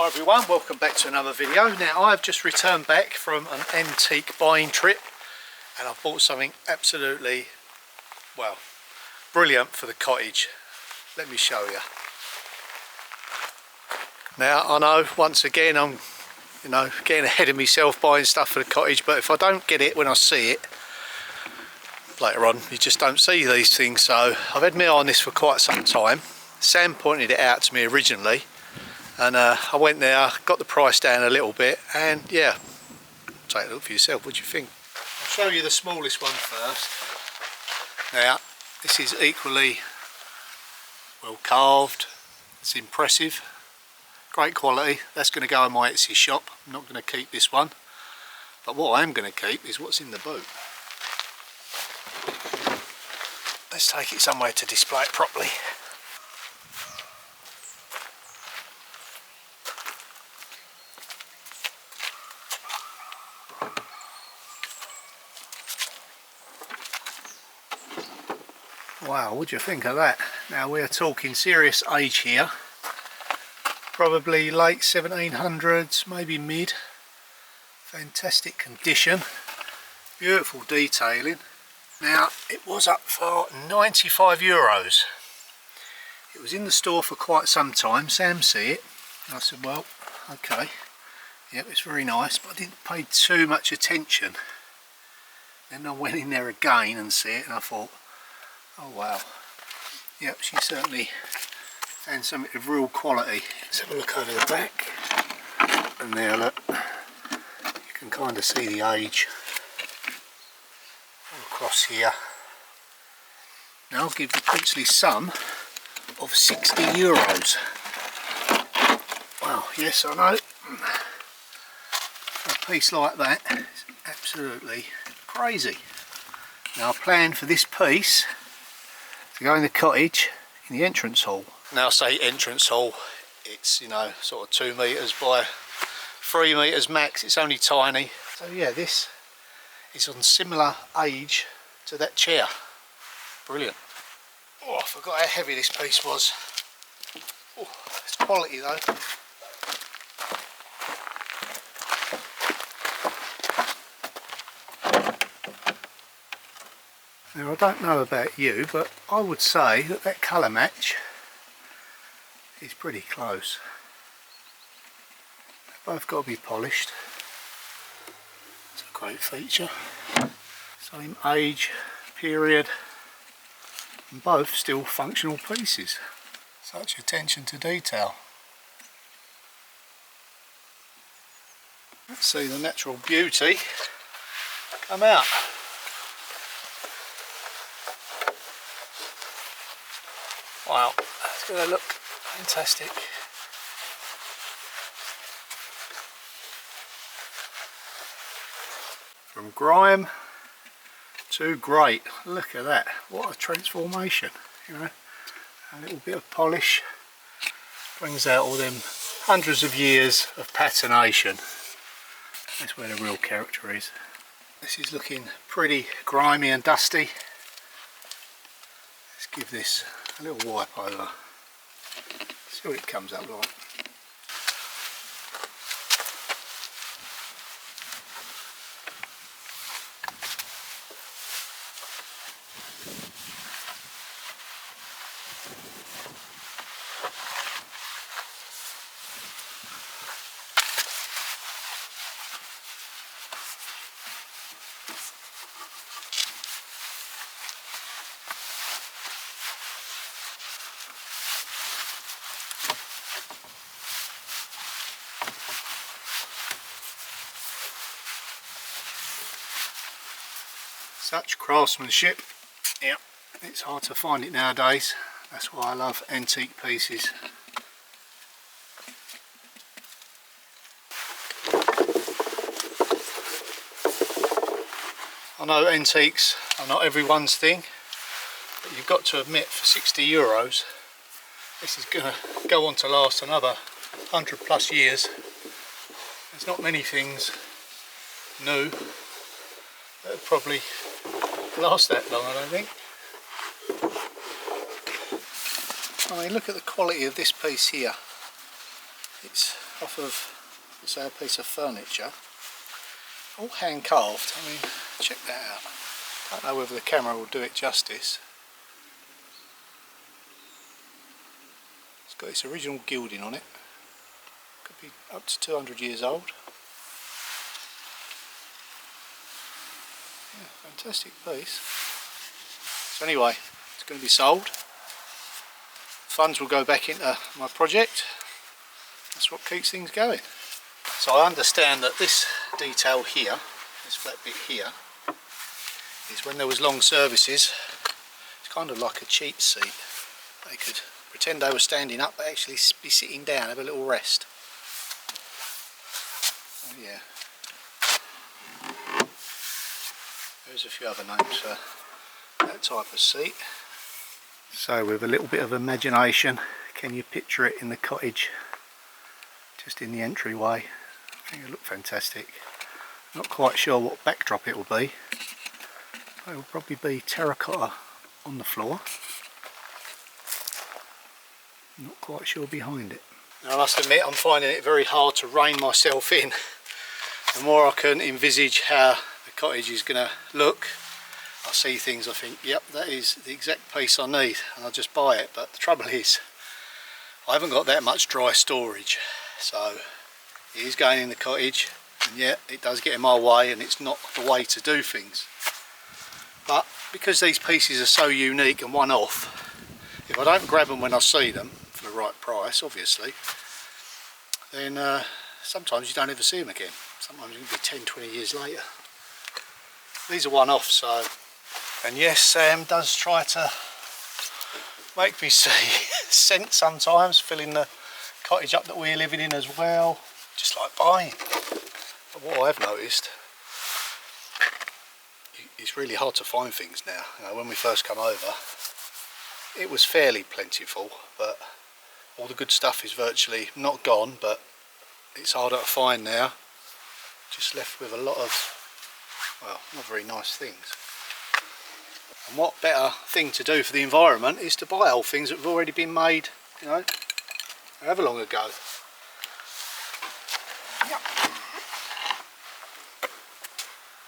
Hi everyone, welcome back to another video. Now I've just returned back from an antique buying trip and I've bought something absolutely, well, brilliant for the cottage. Let me show you. Now I know once again I'm getting ahead of myself buying stuff for the cottage, but if I don't get it when I see it later on, you just don't see these things. So I've had my eye on this for quite some time. Sam pointed it out to me originally. And I went there, got the price down a little bit, and yeah, take a look for yourself. What do you think? I'll show you the smallest one first. Now, this is equally well carved. It's impressive, great quality. That's going to go in my Etsy shop. I'm not going to keep this one, but what I am going to keep is what's in the boot. Let's take it somewhere to display it properly. Wow, what do you think of that? Now we're talking serious age here, probably late 1700s, maybe mid. Fantastic condition, beautiful detailing. Now it was up for €95. It was in the store for quite some time. Sam see it and I said, well, okay, yeah, it's very nice, but I didn't pay too much attention. Then I went in there again and see it and I thought, oh wow, yep, she certainly found something of real quality. Let's have a look over the back, and there, look, you can kind of see the age all across here. Now I'll give the princely sum of €60. Wow, yes I know, for a piece like that, it's absolutely crazy. Now I planned for this piece to go in the cottage in the entrance hall. Now I say entrance hall, it's, you know, sort of 2 metres by 3 metres max. It's only tiny. So yeah, this is on similar age to that chair. Brilliant. Oh, I forgot how heavy this piece was. Oh, it's quality though. Now I don't know about you, but I would say that that colour match is pretty close. They've both got to be polished. It's a great feature. Same age, period, and both still functional pieces. Such attention to detail. Let's see the natural beauty come out. Wow, that's going to look fantastic. From grime to great. Look at that. What a transformation. You know, a little bit of polish brings out all them hundreds of years of patination. That's where the real character is. This is looking pretty grimy and dusty. Let's give this a little wipe over, see what it comes up like. Such craftsmanship, yeah, it's hard to find it nowadays. That's why I love antique pieces. I know antiques are not everyone's thing, but you've got to admit for €60 this is going to go on to last another 100 plus years. There's not many things new that would probably last that long, I don't think. I mean, look at the quality of this piece here. It's off of, let's say, a piece of furniture, all hand carved. I mean, check that out. I don't know whether the camera will do it justice. It's got its original gilding on it. Could be up to 200 years old. Yeah, fantastic piece. So anyway, it's going to be sold. Funds will go back into my project. That's what keeps things going. So I understand that this detail here, this flat bit here, is when there was long services, it's kind of like a cheap seat. They could pretend they were standing up but actually be sitting down, have a little rest. Oh yeah. There's a few other names for that type of seat. So with a little bit of imagination, can you picture it in the cottage? Just in the entryway. I think it'll look fantastic. Not quite sure what backdrop it will be. It will probably be terracotta on the floor. Not quite sure behind it. Now I must admit I'm finding it very hard to rein myself in. The more I can envisage how the cottage is going to look, I see things I think, yep, that is the exact piece I need, and I'll just buy it. But the trouble is, I haven't got that much dry storage, so it is going in the cottage, and yet it does get in my way, and it's not the way to do things. But because these pieces are so unique and one-off, if I don't grab them when I see them for the right price, obviously, then sometimes you don't ever see them again. Sometimes it can be 10-20 years later. These are one-off, so. And yes, Sam does try to make me see scent sometimes, filling the cottage up that we're living in as well, just like buying. But what I've noticed, it's really hard to find things now. You know, when we first come over, it was fairly plentiful, but all the good stuff is virtually not gone, but it's harder to find now. Just left with a lot of, well, not very nice things. And what better thing to do for the environment is to buy old things that have already been made, you know, however long ago. Yep.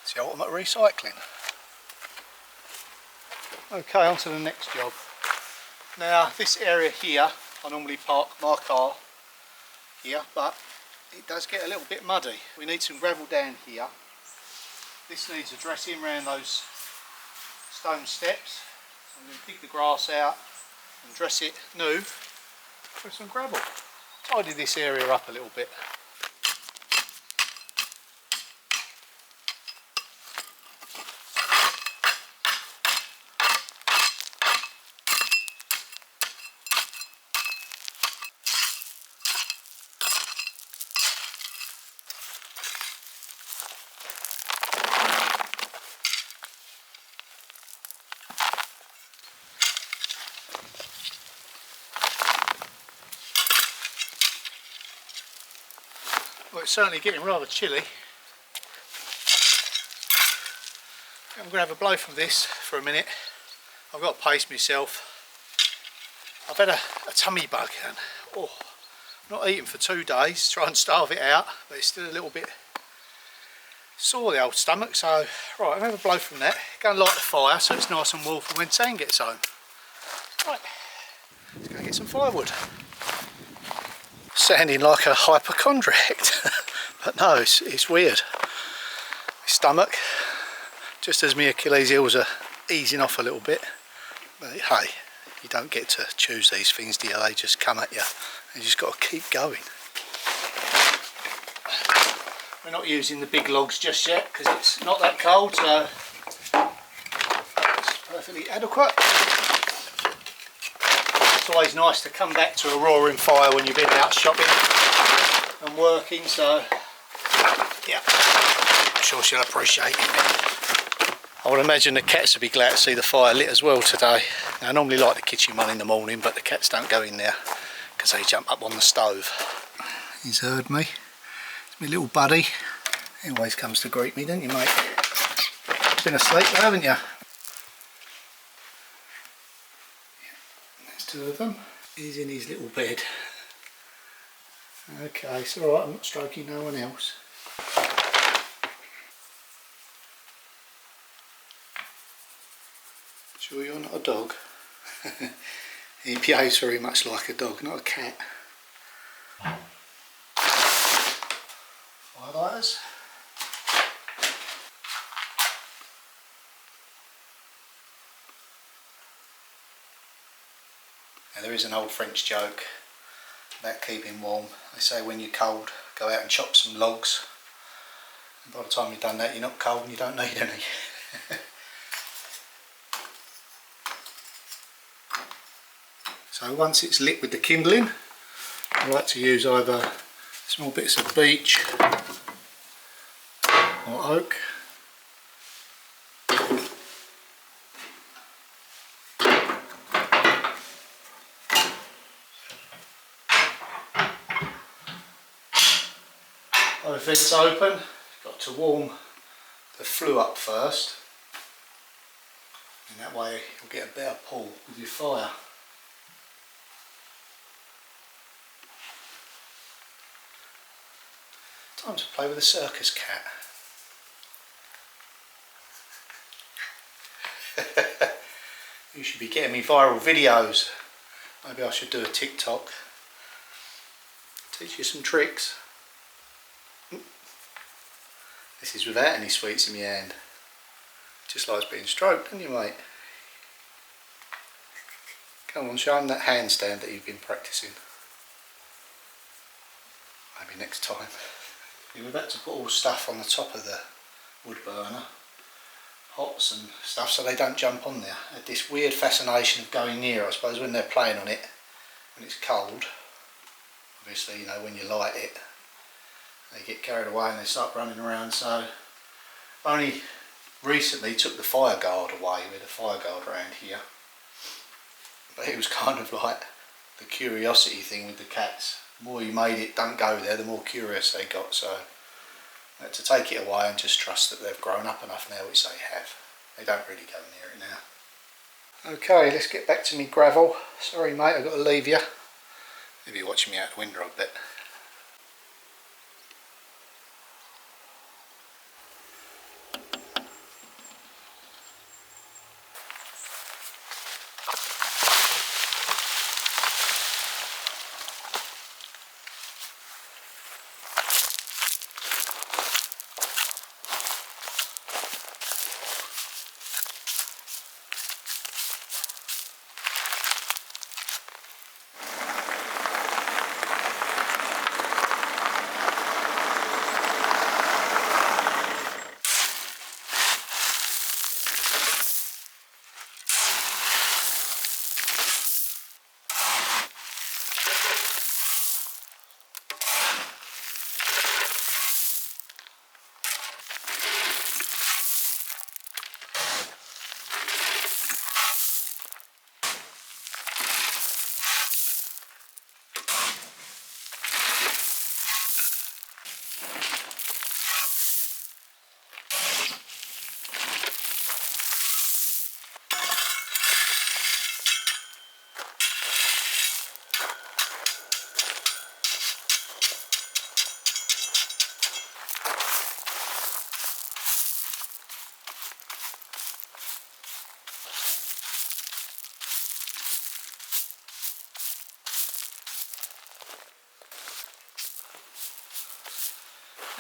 It's the ultimate recycling. Okay, on to the next job. Now this area here, I normally park my car here, but it does get a little bit muddy. We need some gravel down here. This needs addressing around those stone steps. So I'm going to dig the grass out and dress it new with some gravel. Tidy this area up a little bit. Well, it's certainly getting rather chilly. I'm going to have a blow from this for a minute. I've got to pace myself. I've had a tummy bug and not eaten for 2 days, try and starve it out, but it's still a little bit sore, the old stomach. So right, I'll have a blow from that, go and light the fire so it's nice and warm for when Sam gets home. Right, let's go and get some firewood. Sounding like a hypochondriac, but no, it's weird. My stomach, just as my Achilles heels are easing off a little bit, but hey, you don't get to choose these things, do you? They just come at you. You just got to keep going. We're not using the big logs just yet because it's not that cold, so it's perfectly adequate. It's always nice to come back to a roaring fire when you've been out shopping and working, so yeah, I'm sure she'll appreciate it. I would imagine the cats will be glad to see the fire lit as well today. Now, I normally like the kitchen one in the morning, but the cats don't go in there because they jump up on the stove. He's heard me. It's my little buddy. He always comes to greet me, don't you, mate? You've been asleep, haven't you? There's two of them. He's in his little bed. Okay, it's alright, I'm not stroking no one else. Sure you're not a dog? He behaves very much like a dog, not a cat. Highlighters. Now there is an old French joke about keeping warm. They say when you're cold, go out and chop some logs. And by the time you've done that, you're not cold and you don't need any. So once it's lit with the kindling, I like to use either small bits of beech or oak. If it's open, you've got to warm the flue up first, and that way you'll get a better pull with your fire. Time to play with a circus cat. You should be getting me viral videos. Maybe I should do a TikTok. Teach you some tricks. This is without any sweets in my hand. Just likes being stroked, doesn't you, mate? Come on, show him that handstand that you've been practicing. Maybe next time. We're about to put all stuff on the top of the wood burner. Hots and stuff, so they don't jump on there. I had this weird fascination of going near, I suppose, when they're playing on it, when it's cold. Obviously, you know, when you light it, they get carried away and they start running around. So only recently took the fire guard away. We had a fire guard around here, but it was kind of like the curiosity thing with the cats. The more you made it don't go there, the more curious they got. So I had to take it away and just trust that they've grown up enough now, which they have. They don't really go near it now. Okay, let's get back to me gravel. Sorry mate, I've got to leave you. Maybe you're watching me out the window a bit.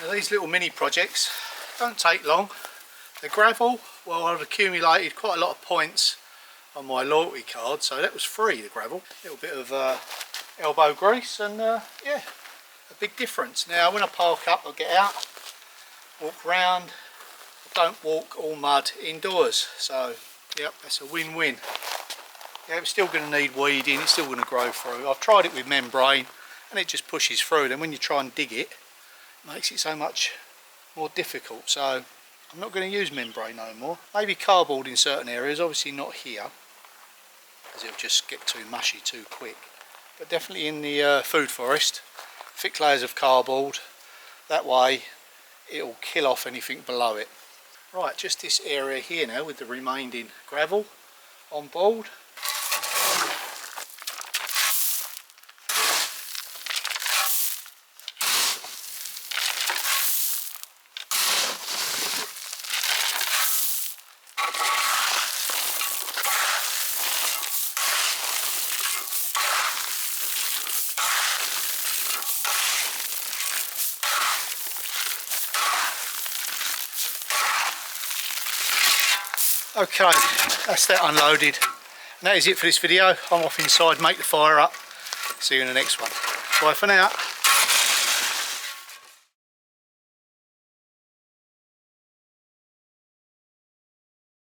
Now these little mini projects don't take long. The gravel, well, I've accumulated quite a lot of points on my loyalty card, so that was free, the gravel. A little bit of elbow grease and yeah, a big difference. Now when I park up, I'll get out, walk round, don't walk all mud indoors, so yep, that's a win-win. Yeah, it's still going to need weeding, it's still going to grow through. I've tried it with membrane and it just pushes through. Then when you try and dig it, it makes it so much more difficult. So I'm not going to use membrane no more. Maybe cardboard in certain areas, obviously not here, because it'll just get too mushy too quick. But definitely in the food forest, thick layers of cardboard, that way it'll kill off anything below it. Right, just this area here now with the remaining gravel on board. Okay, that's that unloaded. And that is it for this video. I'm off inside, make the fire up. See you in the next one. Bye for now.